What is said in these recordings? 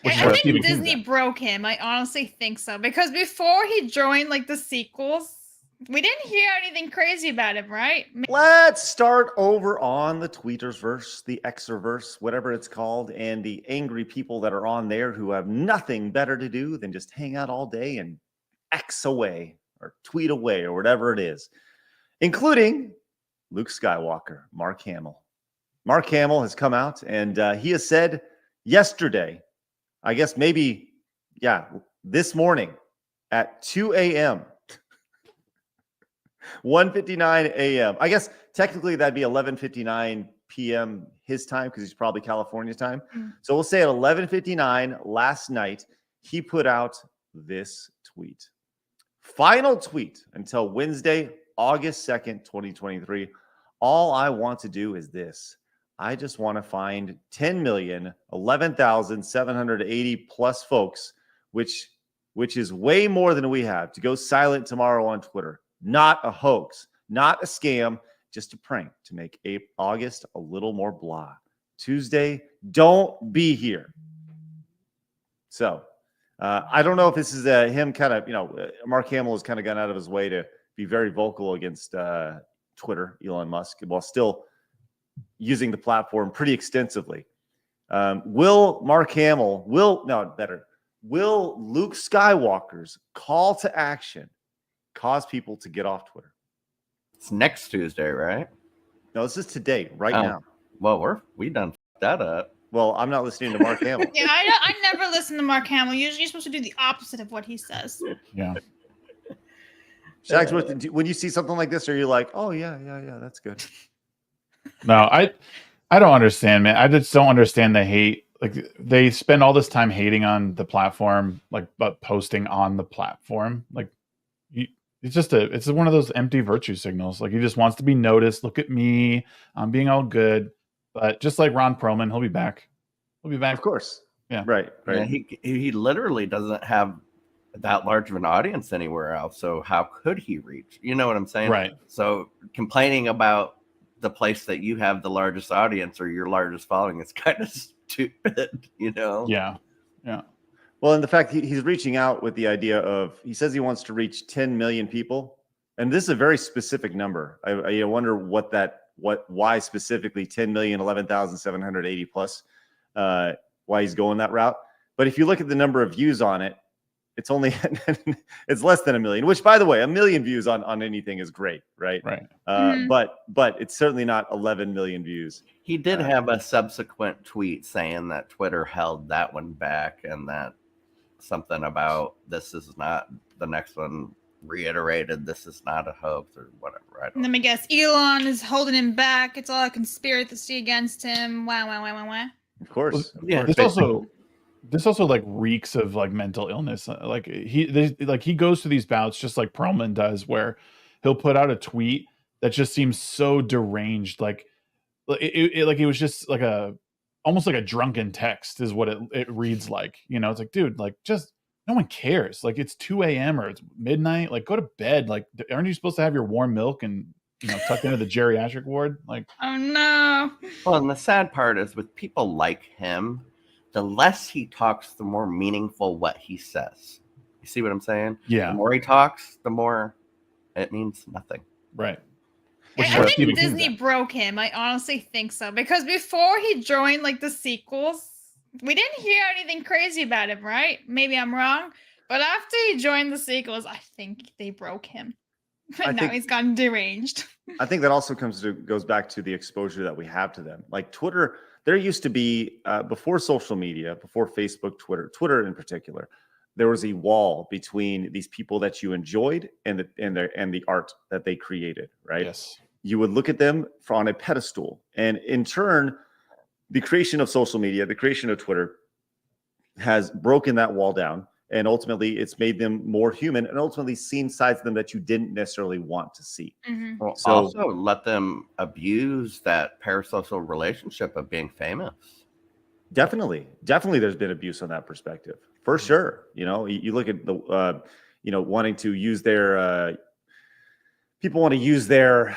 Which is I what think Stephen Disney broke him. I honestly think so. Because before he joined like the sequels, we didn't hear anything crazy about him, right? Let's start over on the Tweetersverse, the Xerverse, whatever it's called, and the angry people that are on there who have nothing better to do than just hang out all day and X away or tweet away or whatever it is, including Luke Skywalker, Mark Hamill. Mark Hamill has come out and he has said yesterday, I guess maybe, this morning at 2 a.m., 1:59 a.m. I guess technically that'd be 11:59 p.m. his time because he's probably California time. So we'll say at 11:59 last night, he put out this tweet. Final tweet until Wednesday, August 2nd, 2023. All I want to do is this. I just want to find 10,011,780 plus folks, which is way more than we have, to go silent tomorrow on Twitter. Not a hoax, not a scam, just a prank to make August a little more blah. Tuesday, don't be here. So I don't know if this is him kind of, Mark Hamill has kind of gone out of his way to be very vocal against Twitter, Elon Musk, while still using the platform pretty extensively. Will Luke Skywalker's call to action cause people to get off Twitter? It's next Tuesday, right? No, this is today, right now. Well, we done fucked that up. Well, I'm not listening to Mark Hamill. Yeah, I never listen to Mark Hamill. Usually you're supposed to do the opposite of what he says. Yeah. Shagsworth, when you see something like this, are you like, oh, yeah, that's good? No, I don't understand, man. I just don't understand the hate. Like, they spend all this time hating on the platform, like, but posting on the platform. Like, it's one of those empty virtue signals. Like, he just wants to be noticed. Look at me, I'm being all good. But just like Ron Perlman, he'll be back. Of course. Yeah. Right. Yeah, he literally doesn't have that large of an audience anywhere else. So how could he reach? You know what I'm saying? Right. So complaining about the place that you have the largest audience or your largest following is kind of stupid, Yeah. Well, and the fact he's reaching out with the idea of, he says he wants to reach 10 million people. And this is a very specific number. I wonder why specifically 10,011,780 plus, why he's going that route. But if you look at the number of views on it, it's only it's less than 1 million, which, by the way, 1 million views on anything is great, right? Right. But it's certainly not 11 million views. He did have a subsequent tweet saying that Twitter held that one back and that something about this is not the next one reiterated this is not a hoax or whatever. Let me guess. Elon is holding him back. It's all a conspiracy against him. Wow. Of course. Yeah. This also like reeks of like mental illness. Like he goes to these bouts just like Perlman does, where he'll put out a tweet that just seems so deranged. Like it was just like almost like a drunken text is what it reads like. It's like, dude, like, just no one cares. Like, it's 2 a.m. or it's midnight. Like, go to bed. Like, aren't you supposed to have your warm milk and tucked into the geriatric ward? Like, oh no. Well, and the sad part is with people like him, the less he talks, the more meaningful what he says. You see what I'm saying? Yeah. The more he talks, the more it means nothing. Right. I think Disney broke him. I honestly think so. Because before he joined like the sequels, we didn't hear anything crazy about him, right? Maybe I'm wrong. But after he joined the sequels, I think they broke him. Now he's gone deranged. I think that also goes back to the exposure that we have to them. Like Twitter, there used to be, before social media, before Facebook, Twitter in particular, there was a wall between these people that you enjoyed and the art that they created, right? Yes. You would look at them on a pedestal. And in turn, the creation of social media, the creation of Twitter has broken that wall down. And ultimately, it's made them more human and ultimately seen sides of them that you didn't necessarily want to see. Mm-hmm. Well, so, also let them abuse that parasocial relationship of being famous. Definitely there's been abuse on that perspective. For sure. You look at the, wanting to use their people want to use their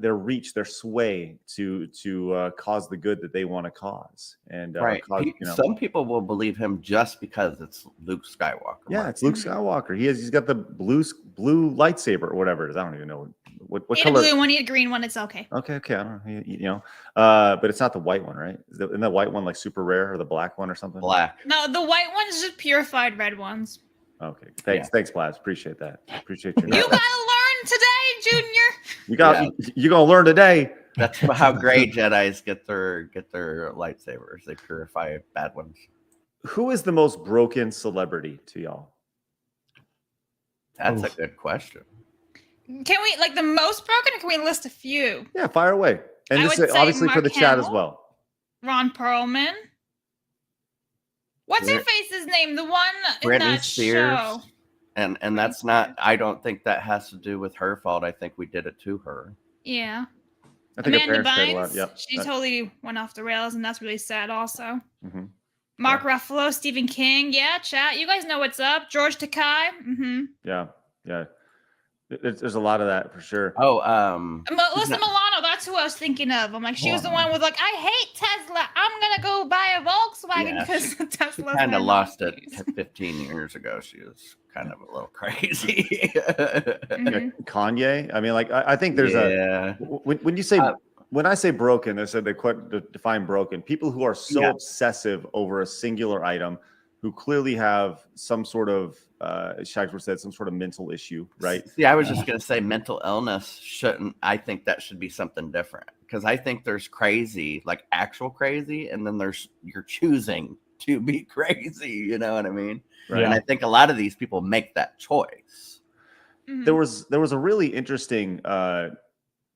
reach, their sway to cause the good that they want to cause, and Right. cause, Some people will believe him just because it's Luke Skywalker. Yeah, right? it's Luke Skywalker. He's got the blue lightsaber or whatever it is. I don't even know what Eat color. a blue one, eat a green one. It's okay. Okay. I don't know. But it's not the white one, right? Isn't the white one like super rare, or the black one or something? Black. No, the white one's just purified red ones. Okay. Thanks, Blaz. Appreciate that. Appreciate your. You gotta learn today, Junior. You're gonna learn today. That's how great Jedis get their lightsabers. They purify bad ones. Who is the most broken celebrity to y'all? That's a good question. Can we like the most broken? Or can we list a few? Yeah, fire away. And I this would is say obviously for Mark the chat as Hamill. well. Ron Perlman. What's her face's name? The one in Britney that Spears. show. And that's not. I don't think that has to do with her fault. I think we did it to her. Yeah. I think Amanda her parents paid a lot. Bynes. Yep. She totally went off the rails, and that's really sad. Also. Mm-hmm. Mark Ruffalo, Stephen King. Yeah, chat. You guys know what's up. George Takei. Mm-hmm. Yeah. There's a lot of that for sure. Oh, Melissa Milano, that's who I was thinking of. I'm like, she was the one with like, I hate Tesla. I'm gonna go buy a Volkswagen because Tesla kind of lost it 15 years ago. She was kind of a little crazy. Kanye. I mean, like, I think there's when you say when I say broken, they said they define broken. People who are so obsessive over a singular item, who clearly have some sort of, Shagsworth said, some sort of mental issue, right? See, I was just going to say mental illness shouldn't, I think that should be something different. Because I think there's crazy, like actual crazy, and then there's you're choosing to be crazy, you know what I mean? Right. And I think a lot of these people make that choice. Mm-hmm. There was a really interesting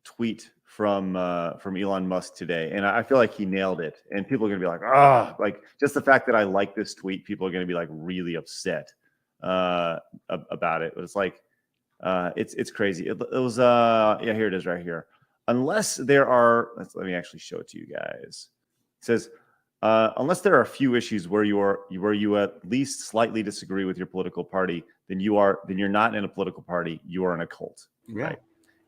tweet from Elon Musk today, and I feel like he nailed it. And people are gonna be like, like just the fact that I like this tweet, people are gonna be like really upset about it. But it's like it's crazy. It was here it is right here. Unless there are, let me actually show it to you guys. It says unless there are a few issues where you at least slightly disagree with your political party, then you're not in a political party. You are in a cult, right?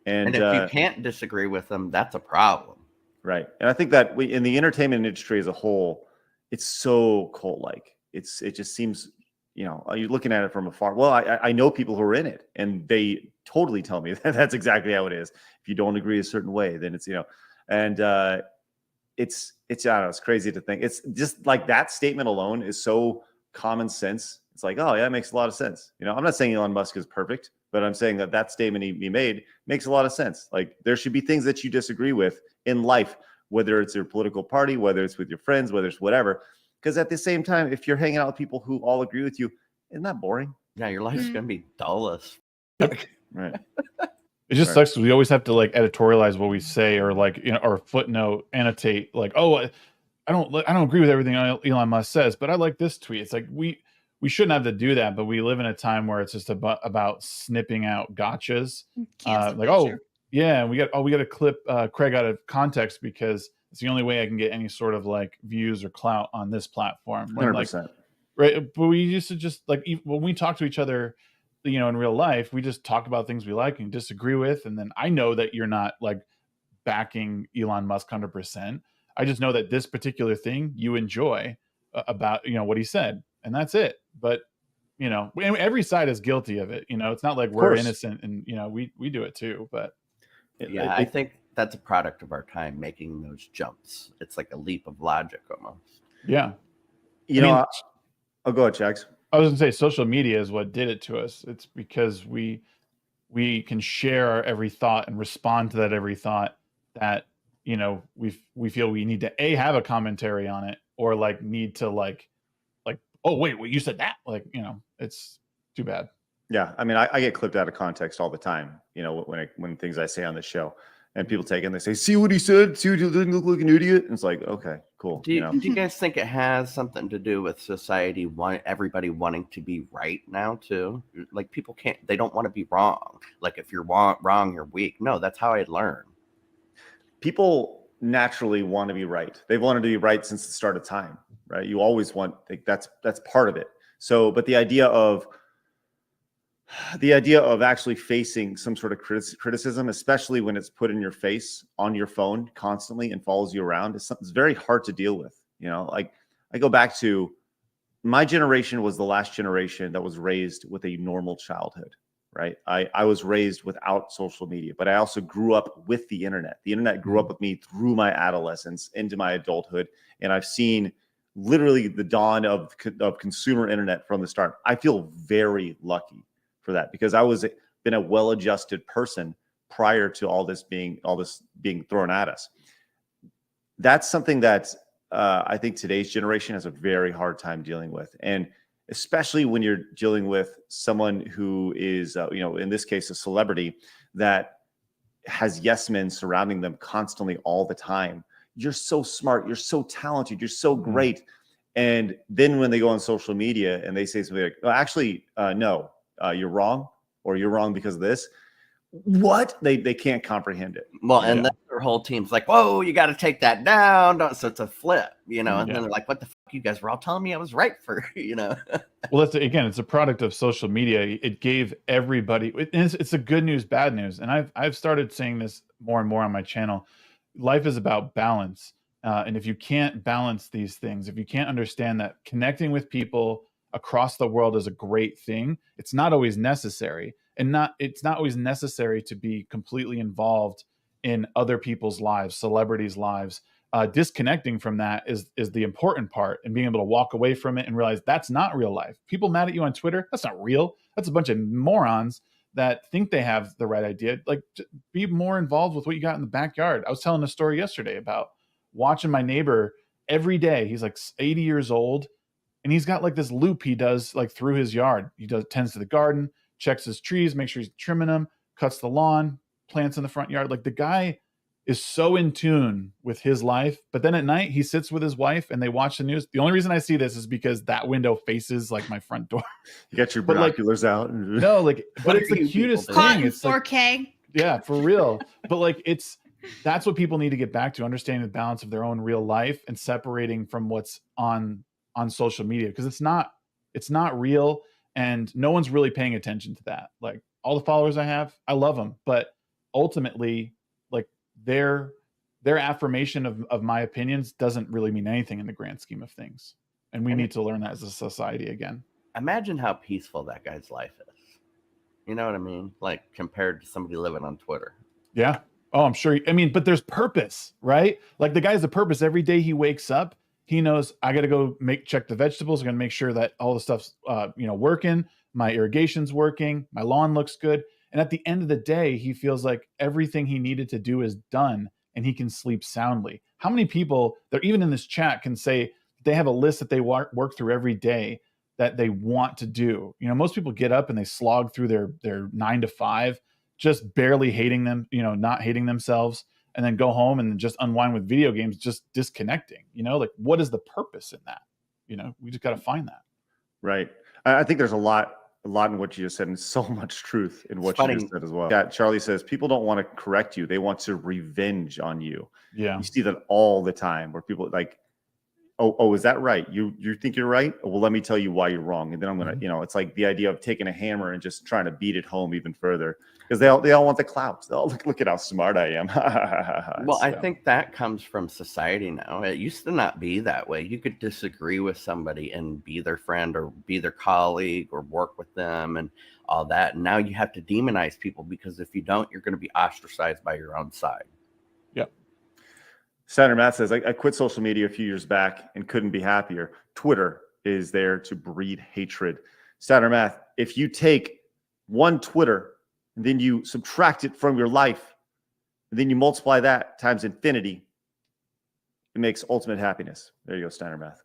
And if you can't disagree with them, that's a problem. Right. And I think that in the entertainment industry as a whole, it's so cult-like. It just seems, you're looking at it from afar. Well, I know people who are in it, and they totally tell me that that's exactly how it is. If you don't agree a certain way, then it's, and it's I don't know, it's crazy to think. It's just like that statement alone is so common sense. It's like, oh yeah, it makes a lot of sense. I'm not saying Elon Musk is perfect, but I'm saying that statement he made makes a lot of sense. Like, there should be things that you disagree with in life, whether it's your political party, whether it's with your friends, whether it's whatever. Because at the same time, if you're hanging out with people who all agree with you, isn't that boring? Yeah, your life's gonna be dull as right. It just sucks because we always have to like editorialize what we say, or like or footnote, annotate, like, oh, I don't agree with everything Elon Musk says, but I like this tweet. It's like we shouldn't have to do that, but we live in a time where it's just about snipping out gotchas. And we got to clip Craig out of context because it's the only way I can get any sort of like views or clout on this platform. When, 100%. Right, but we used to just like when we talk to each other, in real life, we just talk about things we like and disagree with, and then I know that you're not like backing Elon Musk 100%. I just know that this particular thing you enjoy about what he said, and that's it. But every side is guilty of it. It's not like we're innocent, and we do it too. But I think that's a product of our time, making those jumps. It's like a leap of logic almost. Yeah, I'll go ahead, Chags. I was gonna say social media is what did it to us. It's because we can share our every thought and respond to that every thought that we feel we need to have a commentary on it, or like need to like oh wait, you said that, like it's too bad. Yeah, I mean, I get clipped out of context all the time, when things I say on the show, and people take it and they say, see what he said, see what he didn't look like an idiot, and it's like, okay, cool. Do you guys think it has something to do with society, everybody wanting to be right now too? Like, people they don't want to be wrong. Like, if you're wrong, you're weak. No, that's how I learn. People naturally want to be right. They've wanted to be right since the start of time, right? You always want, that's part of it. So, but the idea of The idea of actually facing some sort of criticism, especially when it's put in your face on your phone constantly and follows you around, is something that's very hard to deal with. You know, like I go back to my generation was the last generation that was raised with a normal childhood, right? I was raised without social media, but I also grew up with the internet. The internet grew up with me through my adolescence into my adulthood, and I've seen literally the dawn of consumer internet from the start. I feel very lucky for that because I was been a well-adjusted person prior to all this being thrown at us. That's something that I think today's generation has a very hard time dealing with, and especially when you're dealing with someone who is, in this case, a celebrity that has yes men surrounding them constantly all the time. You're so smart, you're so talented, you're so great, and then when they go on social media and they say something like, "Well, actually, no." You're wrong, or you're wrong because of this. What? They can't comprehend it. Well, and then their whole team's like, "Whoa, you got to take that down." So it's a flip, and then they're like, "What the fuck? You guys were all telling me I was right for, Well, it's a product of social media. It gave everybody. It's a good news, bad news, and I've started saying this more and more on my channel. Life is about balance, and if you can't balance these things, if you can't understand that connecting with people across the world is a great thing, it's not always necessary, and it's not always necessary to be completely involved in other people's lives, celebrities' lives. Disconnecting from that is the important part, and being able to walk away from it and realize that's not real life. People mad at you on Twitter, that's not real. That's a bunch of morons that think they have the right idea. Like, be more involved with what you got in the backyard. I was telling a story yesterday about watching my neighbor every day. He's like 80 years old, and he's got like this loop he does like through his yard. He tends to the garden, checks his trees, makes sure he's trimming them, cuts the lawn, plants in the front yard. Like, the guy is so in tune with his life. But then at night he sits with his wife and they watch the news. The only reason I see this is because that window faces like my front door. You got your binoculars out. No, but it's the cutest thing. It's 4K. Like, yeah, for real. But like, that's what people need to get back to, understanding the balance of their own real life and separating from what's on social media, because it's not real, and no one's really paying attention to that. Like, all the followers I have, I love them, but ultimately, like, their affirmation of my opinions doesn't really mean anything in the grand scheme of things, and we need to learn that as a society again. Imagine how peaceful that guy's life is. You know what I mean? Like, compared to somebody living on Twitter. Yeah. Oh, I'm sure. I mean, but there's purpose, right? Like, the guy has a purpose. Every day he wakes up, he knows, I got to go check the vegetables. I'm going to make sure that all the stuff's, working. My irrigation's working. My lawn looks good. And at the end of the day, he feels like everything he needed to do is done, and he can sleep soundly. How many people that even in this chat can say they have a list that they work through every day that they want to do? Most people get up and they slog through their 9 to 5, just barely hating them, not hating themselves, and then go home and just unwind with video games, just disconnecting. Like, what is the purpose in that? We just got to find that. Right. I think there's a lot in what you just said, and so much truth in what you just said as well. Yeah, Charlie says people don't want to correct you; they want to revenge on you. Yeah, you see that all the time, where people like, oh, is that right? You think you're right? Well, let me tell you why you're wrong, and then I'm gonna, it's like the idea of taking a hammer and just trying to beat it home even further, because they all want the clout. They all look at how smart I am. Well, I think that comes from society now. It used to not be that way. You could disagree with somebody and be their friend or be their colleague or work with them and all that. And now you have to demonize people, because if you don't, you're going to be ostracized by your own side. Yep. Senator Matt says, I quit social media a few years back and couldn't be happier. Twitter is there to breed hatred. Senator Matt, if you take one Twitter and then you subtract it from your life, and then you multiply that times infinity, it makes ultimate happiness. There you go, Steiner Math.